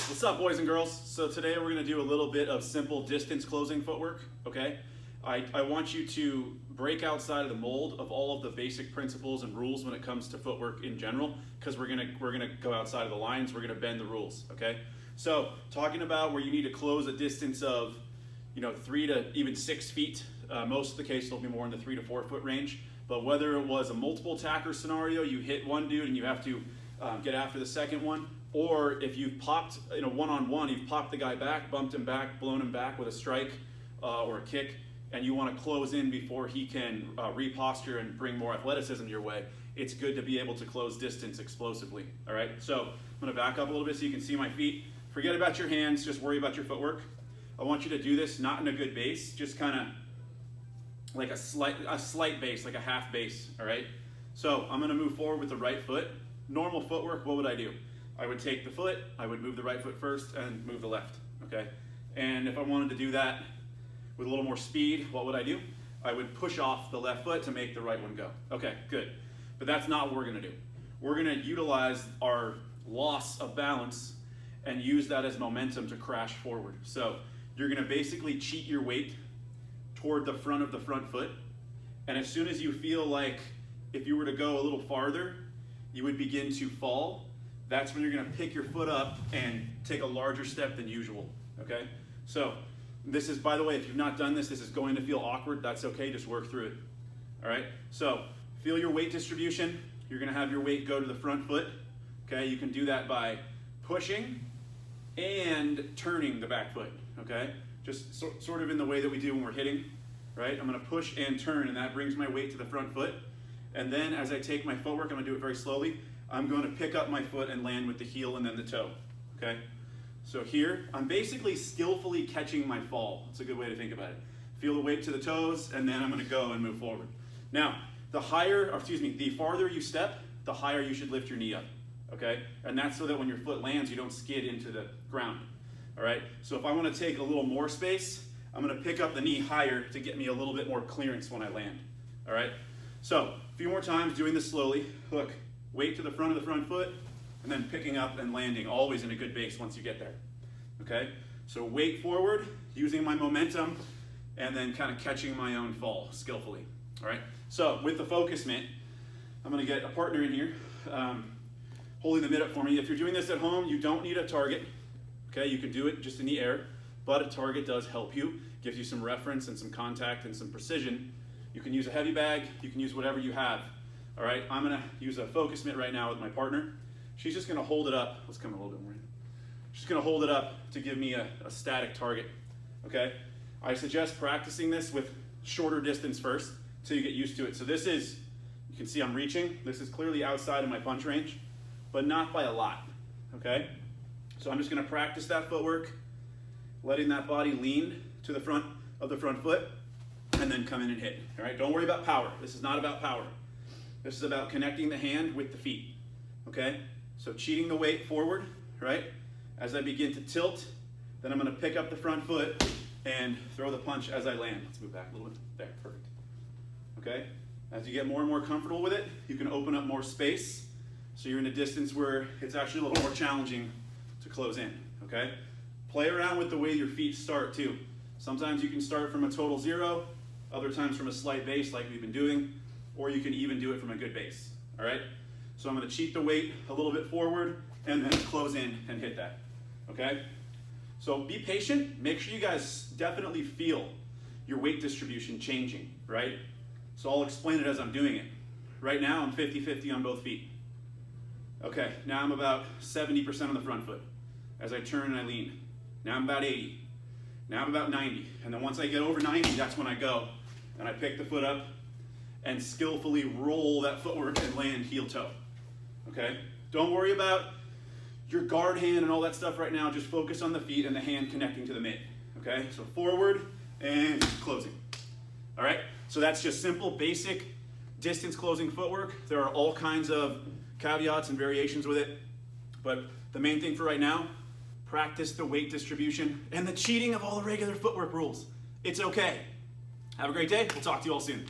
What's up, boys and girls? So today we're going to do a little bit of simple distance closing footwork, okay? I want you to break outside of the mold of all of the basic principles and rules when it comes to footwork in general, because we're gonna go outside of the lines, we're gonna bend the rules, okay? So talking about where you need to close a distance of 3 to even 6 feet. Most of the case it'll be more in the 3 to 4 foot range, but whether it was a multiple attacker scenario, you hit one dude and you have to get after the second one, or if you've popped one-on-one, you've popped the guy back, bumped him back, blown him back with a strike or a kick, and you want to close in before he can reposture and bring more athleticism your way, it's good to be able to close distance explosively, all right? So I'm going to back up a little bit so you can see my feet. Forget about your hands, just worry about your footwork. I want you to do this not in a good base, just kind of like a slight base, like a half base, all right? So I'm going to move forward with the right foot. Normal footwork, what would I do? I would take the foot, I would move the right foot first and move the left, okay? And if I wanted to do that with a little more speed, what would I do? I would push off the left foot to make the right one go. Okay, good. But that's not what we're gonna do. We're gonna utilize our loss of balance and use that as momentum to crash forward. So you're gonna basically cheat your weight toward the front of the front foot. And as soon as you feel like if you were to go a little farther, you would begin to fall, that's when you're gonna pick your foot up and take a larger step than usual, okay? So this is, by the way, if you've not done this, this is going to feel awkward. That's okay, just work through it, all right? So feel your weight distribution. You're gonna have your weight go to the front foot, okay? You can do that by pushing and turning the back foot, okay? Just sort of in the way that we do when we're hitting, right? I'm gonna push and turn, and that brings my weight to the front foot. And then as I take my footwork, I'm gonna do it very slowly. I'm going to pick up my foot and land with the heel and then the toe, okay? So here, I'm basically skillfully catching my fall. It's a good way to think about it. Feel the weight to the toes, and then I'm gonna go and move forward. Now, the farther you step, the higher you should lift your knee up, okay? And that's so that when your foot lands, you don't skid into the ground, all right? So if I wanna take a little more space, I'm gonna pick up the knee higher to get me a little bit more clearance when I land, all right? So, a few more times doing this slowly. Look, weight to the front of the front foot, and then picking up and landing, always in a good base once you get there, okay? So weight forward, using my momentum, and then kind of catching my own fall skillfully, all right? So with the focus mitt, I'm gonna get a partner in here, holding the mitt up for me. If you're doing this at home, you don't need a target, okay? You can do it just in the air, but a target does help you, gives you some reference and some contact and some precision. You can use a heavy bag, you can use whatever you have. All right, I'm gonna use a focus mitt right now with my partner. She's just gonna hold it up. Let's come a little bit more in. She's gonna hold it up to give me a static target, okay? I suggest practicing this with shorter distance first until you get used to it. So this is, you can see I'm reaching. This is clearly outside of my punch range, but not by a lot, okay? So I'm just gonna practice that footwork, letting that body lean to the front of the front foot, and then come in and hit, all right? Don't worry about power. This is not about power. This is about connecting the hand with the feet, okay? So cheating the weight forward, right? As I begin to tilt, then I'm gonna pick up the front foot and throw the punch as I land. Let's move back a little bit. There, perfect. Okay? As you get more and more comfortable with it, you can open up more space, so you're in a distance where it's actually a little more challenging to close in, okay? Play around with the way your feet start too. Sometimes you can start from a total zero, other times from a slight base like we've been doing, or you can even do it from a good base, all right? So I'm gonna cheat the weight a little bit forward and then close in and hit that, okay? So be patient, make sure you guys definitely feel your weight distribution changing, right? So I'll explain it as I'm doing it. Right now I'm 50-50 on both feet. Okay, now I'm about 70% on the front foot. As I turn and I lean. Now I'm about 80. Now I'm about 90. And then once I get over 90, that's when I go and I pick the foot up and skillfully roll that footwork and land heel toe, okay? Don't worry about your guard hand and all that stuff right now. Just focus on the feet and the hand connecting to the mitt, okay? So forward and closing, all right? So that's just simple, basic distance closing footwork. There are all kinds of caveats and variations with it, but the main thing for right now, practice the weight distribution and the cheating of all the regular footwork rules. It's okay. Have a great day. We'll talk to you all soon.